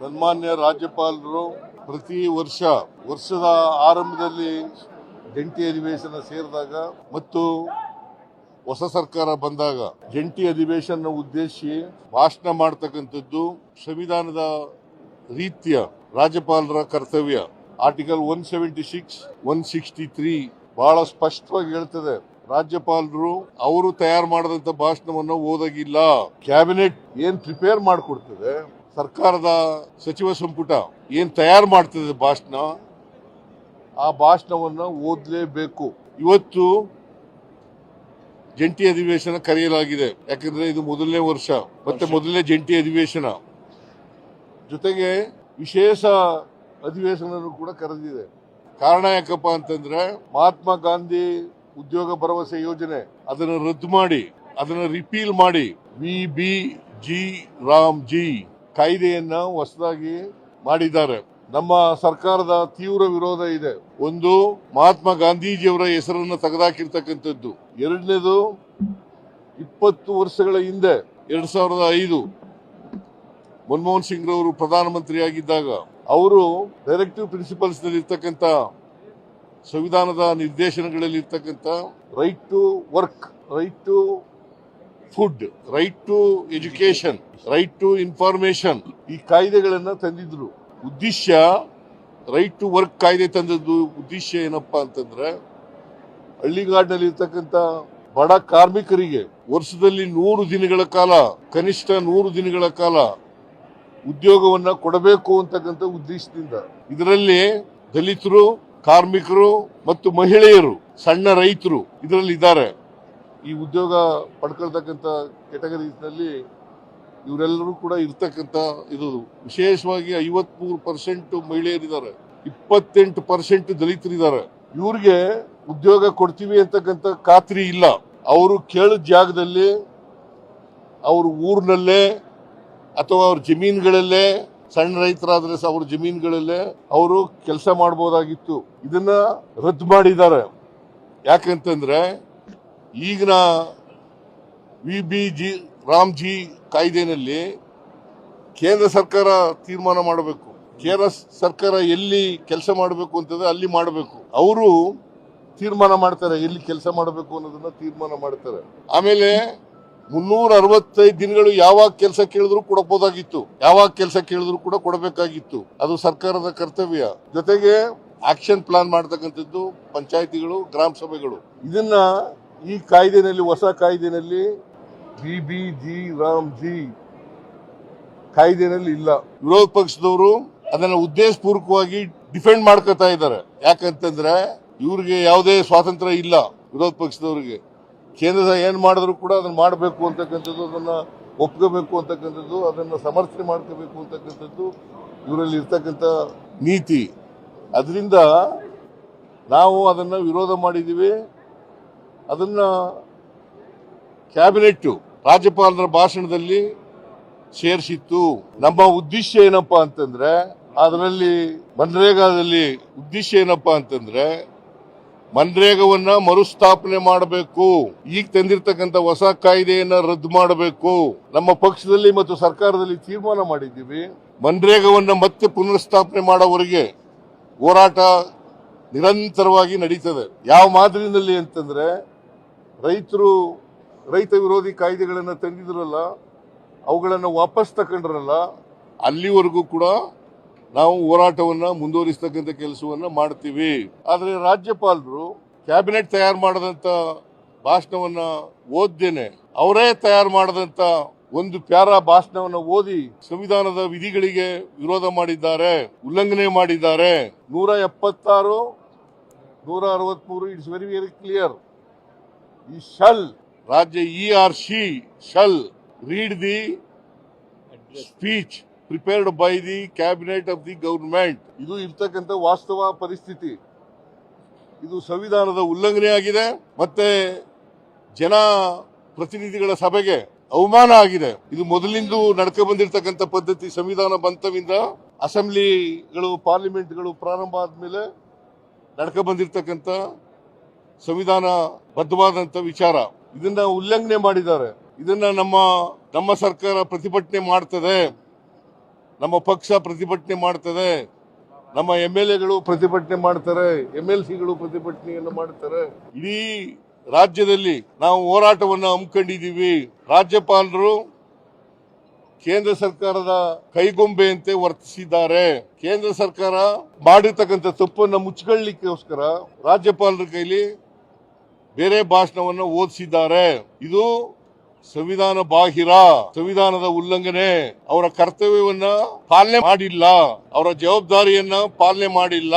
ಸನ್ಮಾನ್ಯ ರಾಜ್ಯಪಾಲರು ಪ್ರತಿ ವರ್ಷದ ಆರಂಭದಲ್ಲಿ ಜಂಟಿ ಅಧಿವೇಶನ ಸೇರಿದಾಗ ಮತ್ತು ಹೊಸ ಸರ್ಕಾರ ಬಂದಾಗ ಜಂಟಿ ಅಧಿವೇಶನ ಉದ್ದೇಶಿಸಿ ಭಾಷಣ ಮಾಡತಕ್ಕಂಥದ್ದು ಸಂವಿಧಾನದ ರೀತಿಯ ರಾಜ್ಯಪಾಲರ ಕರ್ತವ್ಯ. ಆರ್ಟಿಕಲ್ 176, 163 ಬಹಳ ಸ್ಪಷ್ಟವಾಗಿ ಹೇಳ್ತದೆ. ರಾಜ್ಯಪಾಲರು ಅವರು ತಯಾರು ಮಾಡಿದಂತ ಭಾಷಣವನ್ನು ಓದಾಗಿಲ್ಲ. ಕ್ಯಾಬಿನೆಟ್ ಏನ್ ಪ್ರಿಪೇರ್ ಮಾಡಿಕೊಡ್ತದೆ, ಸರ್ಕಾರದ ಸಚಿವ ಸಂಪುಟ ಏನ್ ತಯಾರು ಮಾಡ್ತದೆ ಭಾಷಣ, ಆ ಭಾಷಣವನ್ನು ಓದಲೇಬೇಕು. ಇವತ್ತು ಜಂಟಿ ಅಧಿವೇಶನ ಕರೆಯಲಾಗಿದೆ. ಯಾಕಂದ್ರೆ ಇದು ಮೊದಲನೇ ವರ್ಷ ಮತ್ತೆ ಮೊದಲನೇ ಜಂಟಿ ಅಧಿವೇಶನ, ಜೊತೆಗೆ ವಿಶೇಷ ಅಧಿವೇಶನ ಕೂಡ ಕರೆದಿದೆ. ಕಾರಣ ಯಾಕಪ್ಪ ಅಂತಂದ್ರೆ ಮಹಾತ್ಮ ಗಾಂಧಿ ಉದ್ಯೋಗ ಭರವಸೆ ಯೋಜನೆ ಅದನ್ನು ರದ್ದು ಮಾಡಿ ಅದನ್ನು ರಿಪೀಲ್ ಮಾಡಿ VBG ರಾಮ್ಜಿ ಕಾಯ್ದೆಯನ್ನ ಹೊಸದಾಗಿ ಮಾಡಿದ್ದಾರೆ. ನಮ್ಮ ಸರ್ಕಾರದ ತೀವ್ರ ವಿರೋಧ ಇದೆ. ಒಂದು, ಮಹಾತ್ಮ ಗಾಂಧೀಜಿಯವರ ಹೆಸರನ್ನು ತೆಗೆದಾಕಿರ್ತಕ್ಕಂಥದ್ದು. ಎರಡನೇದು, 20 ವರ್ಷಗಳ ಹಿಂದೆ 2005 ಮನಮೋಹನ್ ಸಿಂಗ್ ರವರು ಪ್ರಧಾನಮಂತ್ರಿಯಾಗಿದ್ದಾಗ ಅವರು ಡೈರೆಕ್ಟಿವ್ ಪ್ರಿನ್ಸಿಪಲ್ಸ್ ನಲ್ಲಿ ಇರ್ತಕ್ಕಂಥ ಸಂವಿಧಾನದ ನಿರ್ದೇಶನಗಳಲ್ಲಿ ಇರ್ತಕ್ಕಂಥ right to work, right to food, right to education, right to information ಈ ಕಾಯ್ದೆಗಳನ್ನ ತಂದಿದ್ರು. ಉದ್ದೇಶ ರೈಟ್ ಟು ವರ್ಕ್ ಕಾಯ್ದೆ ತಂದದ್ದು ಉದ್ದೇಶ ಏನಪ್ಪಾ ಅಂತಂದ್ರೆ ಹಳ್ಳಿಗಾಡಿನಲ್ಲಿ ಇರ್ತಕ್ಕಂಥ ಬಡ ಕಾರ್ಮಿಕರಿಗೆ ವರ್ಷದಲ್ಲಿ 100 ದಿನಗಳ ಕಾಲ, ಕನಿಷ್ಠ 100 ದಿನಗಳ ಕಾಲ ಉದ್ಯೋಗವನ್ನ ಕೊಡಬೇಕು ಅಂತಕ್ಕಂಥ ಉದ್ದೇಶದಿಂದ. ಇದರಲ್ಲಿ ದಲಿತರು, ಕಾರ್ಮಿಕರು ಮತ್ತು ಮಹಿಳೆಯರು, ಸಣ್ಣ ರೈತರು ಇದರಲ್ಲಿ ಇದ್ದಾರೆ. ಈ ಉದ್ಯೋಗ ಪಡ್ಕೊಳ್ತಕ್ಕಂಥ ಕೆಟಗರೀಸ್ನಲ್ಲಿ ಇವರೆಲ್ಲರೂ ಕೂಡ ಇರ್ತಕ್ಕಂಥ ಇದು ವಿಶೇಷವಾಗಿ 53% ಮಹಿಳೆಯರಿದ್ದಾರೆ, 28% ದಲಿತರಿದ್ದಾರೆ. ಇವ್ರಿಗೆ ಉದ್ಯೋಗ ಕೊಡ್ತೀವಿ ಅಂತಕ್ಕಂಥ ಖಾತ್ರಿ ಇಲ್ಲ. ಅವರು ಕೇಳಿದ ಜಾಗದಲ್ಲಿ ಅವ್ರ ಊರಿನಲ್ಲೇ ಅಥವಾ ಅವ್ರ ಜಮೀನುಗಳಲ್ಲೇ, ಸಣ್ಣ ರೈತರಾದ್ರೆ ಅವ್ರ ಜಮೀನುಗಳಲ್ಲೇ ಅವರು ಕೆಲಸ ಮಾಡಬಹುದಾಗಿತ್ತು. ಇದನ್ನ ರದ್ದು ಮಾಡಿದ್ದಾರೆ. ಯಾಕಂತಂದ್ರೆ ಈಗಿನ VBG ರಾಮ್ಜಿ ಕಾಯ್ದೆನಲ್ಲಿ ಕೇಂದ್ರ ಸರ್ಕಾರ ತೀರ್ಮಾನ ಮಾಡಬೇಕು. ಕೇಂದ್ರ ಸರ್ಕಾರ ಎಲ್ಲಿ ಕೆಲಸ ಮಾಡಬೇಕು ಅಂತಂದ್ರೆ ಅಲ್ಲಿ ಮಾಡಬೇಕು. ಅವರು ತೀರ್ಮಾನ ಮಾಡ್ತಾರೆ ಎಲ್ಲಿ ಕೆಲಸ ಮಾಡಬೇಕು ಅನ್ನೋದನ್ನ ತೀರ್ಮಾನ ಮಾಡ್ತಾರೆ. ಆಮೇಲೆ 365 ದಿನಗಳು ಯಾವಾಗ ಕೆಲಸ ಕೇಳಿದ್ರು ಕೊಡಬಹುದಾಗಿತ್ತು, ಯಾವಾಗ ಕೆಲಸ ಕೇಳಿದ್ರು ಕೂಡ ಕೊಡಬೇಕಾಗಿತ್ತು. ಅದು ಸರ್ಕಾರದ ಕರ್ತವ್ಯ. ಜೊತೆಗೆ ಆಕ್ಷನ್ ಪ್ಲಾನ್ ಮಾಡತಕ್ಕಂಥದ್ದು ಪಂಚಾಯತಿಗಳು, ಗ್ರಾಮ ಸಭೆಗಳು. ಇದನ್ನ ಈ ಕಾಯ್ದೆನಲ್ಲಿ, ಹೊಸ ಕಾಯ್ದೆನಲ್ಲಿ VBG ರಾಮ್ಜಿ ಕಾಯ್ದೆನಲ್ಲಿ ಇಲ್ಲ. ವಿರೋಧ ಪಕ್ಷದವರು ಅದನ್ನ ಉದ್ದೇಶಪೂರ್ವಕವಾಗಿ ಡಿಫೆಂಡ್ ಮಾಡ್ಕೊತಾ ಇದ್ದಾರೆ. ಯಾಕಂತಂದ್ರೆ ಇವ್ರಿಗೆ ಯಾವುದೇ ಸ್ವಾತಂತ್ರ್ಯ ಇಲ್ಲ. ವಿರೋಧ ಪಕ್ಷದವರಿಗೆ ಕೇಂದ್ರ ಏನ್ ಮಾಡಿದ್ರು ಕೂಡ ಅದನ್ನ ಮಾಡಬೇಕು ಅಂತಕ್ಕಂಥದ್ದು, ಅದನ್ನ ಒಪ್ಕೋಬೇಕು ಅಂತಕ್ಕಂಥದ್ದು, ಅದನ್ನ ಸಮರ್ಥನೆ ಮಾಡ್ಕೋಬೇಕು ಅಂತಕ್ಕಂಥದ್ದು ಇವರಲ್ಲಿ ಇರ್ತಕ್ಕಂಥ ನೀತಿ. ಅದರಿಂದ ನಾವು ಅದನ್ನ ವಿರೋಧ ಮಾಡಿದೀವಿ. ಅದನ್ನ ಕ್ಯಾಬಿನೆಟ್ ರಾಜ್ಯಪಾಲರ ಭಾಷಣದಲ್ಲಿ ಸೇರಿಸಿತ್ತು. ನಮ್ಮ ಉದ್ದೇಶ ಏನಪ್ಪಾ ಅಂತಂದ್ರೆ ಅದರಲ್ಲಿ ಮನ್ರೇಗಾದಲ್ಲಿ ಉದ್ದೇಶ ಏನಪ್ಪಾ ಅಂತಂದ್ರೆ ಮನ್ರೇಗವನ್ನ ಮರುಸ್ಥಾಪನೆ ಮಾಡಬೇಕು. ಈಗ ತಂದಿರತಕ್ಕಂಥ ಹೊಸ ಕಾಯ್ದೆಯನ್ನ ರದ್ದು ಮಾಡಬೇಕು. ನಮ್ಮ ಪಕ್ಷದಲ್ಲಿ ಮತ್ತು ಸರ್ಕಾರದಲ್ಲಿ ತೀರ್ಮಾನ ಮಾಡಿದ್ದೀವಿ. ಮನ್ರೇಗವನ್ನ ಮತ್ತೆ ಪುನರ್ಸ್ಥಾಪನೆ ಮಾಡೋವರೆಗೆ ಹೋರಾಟ ನಿರಂತರವಾಗಿ ನಡೀತದೆ. ಯಾವ ಮಾದರಿನಲ್ಲಿ ಅಂತಂದ್ರೆ ರೈತ ವಿರೋಧಿ ಕಾಯ್ದೆಗಳನ್ನ ತಂದಿದ್ರಲ್ಲ, ಅವುಗಳನ್ನ ವಾಪಸ್ ತಕೊಂಡ್ರಲ್ಲ, ಅಲ್ಲಿವರೆಗೂ ಕೂಡ ನಾವು ಹೋರಾಟವನ್ನ ಮುಂದುವರಿಸತಕ್ಕಂಥ ಕೆಲಸವನ್ನ ಮಾಡ್ತೀವಿ. ಆದ್ರೆ ರಾಜ್ಯಪಾಲರು ಕ್ಯಾಬಿನೆಟ್ ತಯಾರು ಮಾಡದಂತ ಭಾಷಣವನ್ನ ಓದ್ದೇನೆ ಅವರೇ ತಯಾರು ಮಾಡದಂತ ಒಂದು ಪ್ಯಾರಾ ಭಾಷಣವನ್ನ ಓದಿ ಸಂವಿಧಾನದ ವಿಧಿಗಳಿಗೆ ವಿರೋಧ ಮಾಡಿದ್ದಾರೆ, ಉಲ್ಲಂಘನೆ ಮಾಡಿದ್ದಾರೆ. 176, 163 ಇಟ್ಸ್ ವೆರಿ ವೆರಿ ಕ್ಲಿಯರ್. ಈ ರಾಜ್ಯ ERC shall read the speech prepared by the cabinet of the government. ಇದು ಇರ್ತಕ್ಕಂಥ ವಾಸ್ತವ ಪರಿಸ್ಥಿತಿ. ಇದು ಸಂವಿಧಾನದ ಉಲ್ಲಂಘನೆ ಆಗಿದೆ, ಮತ್ತೆ ಜನ ಪ್ರತಿನಿಧಿಗಳ ಸಭೆಗೆ ಅವಮಾನ ಆಗಿದೆ. ಇದು ಮೊದಲಿಂದ ನಡ್ಕ ಬಂದಿರತಕ್ಕಂಥ ಪದ್ಧತಿ. ಸಂವಿಧಾನ ಬಂತವಿಂದ ಅಸೆಂಬ್ಲಿಗಳು, ಪಾರ್ಲಿಮೆಂಟ್ಗಳು ಪ್ರಾರಂಭ ಆದ್ಮೇಲೆ ನಡ್ಕ ಬಂದಿರತಕ್ಕಂಥ ಸಂವಿಧಾನ ಬದ್ಧವಾದಂತ ವಿಚಾರ. ಇದನ್ನ ಉಲ್ಲಂಘನೆ ಮಾಡಿದ್ದಾರೆ. ಇದನ್ನ ನಮ್ಮ ಸರ್ಕಾರ ಪ್ರತಿಭಟನೆ ಮಾಡ್ತದೆ. ನಮ್ಮ ಪಕ್ಷ ಪ್ರತಿಭಟನೆ ಮಾಡ್ತದೆ, ನಮ್ಮ MLAಗಳು ಪ್ರತಿಭಟನೆ ಮಾಡ್ತಾರೆ, MLCಗಳು ಪ್ರತಿಭಟನೆಯನ್ನು ಮಾಡ್ತಾರೆ. ಇಡೀ ರಾಜ್ಯದಲ್ಲಿ ನಾವು ಹೋರಾಟವನ್ನು ಹಮ್ಮಿಕೊಂಡಿದ್ದೀವಿ. ರಾಜ್ಯಪಾಲರು ಕೇಂದ್ರ ಸರ್ಕಾರದ ಕೈಗೊಂಬೆಯಂತೆ ವರ್ತಿಸಿದ್ದಾರೆ. ಕೇಂದ್ರ ಸರ್ಕಾರ ಮಾಡಿರ್ತಕ್ಕಂಥ ತಪ್ಪನ್ನು ಮುಚ್ಚಿಕೊಳ್ಳಲಿಕ್ಕೋಸ್ಕರ ರಾಜ್ಯಪಾಲರ ಕೈಲಿ ಬೇರೆ ಭಾಷಣವನ್ನು ಓದಿಸಿದ್ದಾರೆ. ಇದು ಸಂವಿಧಾನ ಬಾಹಿರ, ಸಂವಿಧಾನದ ಉಲ್ಲಂಘನೆ. ಅವರ ಕರ್ತವ್ಯವನ್ನ ಪಾಲನೆ ಮಾಡಿಲ್ಲ, ಅವರ ಜವಾಬ್ದಾರಿಯನ್ನ ಪಾಲನೆ ಮಾಡಿಲ್ಲ.